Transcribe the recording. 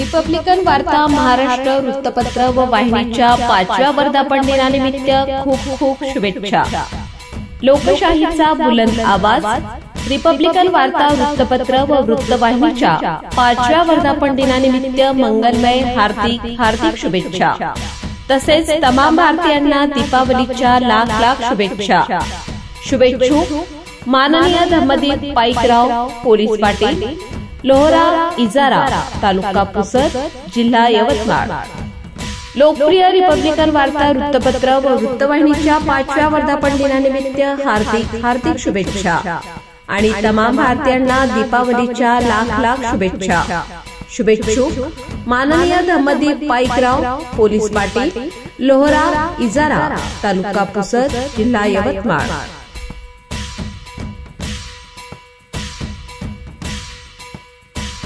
Republican वार्ता महाराष्ट्र वृत्तपत्र व वाहिनीच्या 5व्या वर्धापन दिनानिमित्त खूप खूप शुभेच्छा। लोकशाहीचा बुलंद आवाज रिपब्लिकन वार्ता वृत्तपत्र व वृत्तवाहिनीच्या 5व्या वर्धापन दिनानिमित्त मंगलमय हार्दिक शुभेच्छा। तसेच तमाम भारतीयांना दीपावलीच्या लाख लाख शुभेच्छा। शुभेच्छुक माननीय धम्मदीप पाईकराव, पोलीस पाटील, लोहरा इजारा, तालुका पुसद, जिल्हा यवतमाळ। लोकप्रिय रिपब्लिकन वार्ता वृत्तपत्र व वृत्तवाहिनीच्या 5व्या वर्धापन दिनानिमित्त हार्दिक शुभेच्छा आणि तमाम भारतीयांना दीपावलीच्या लाख लाख शुभेच्छा। शुभेच्छुक माननीय धम्मदीप पाईकराव, पोलीस पाटील, लोहरा इजारा, तालुका पुसद, जिल्हा यवतमाळ।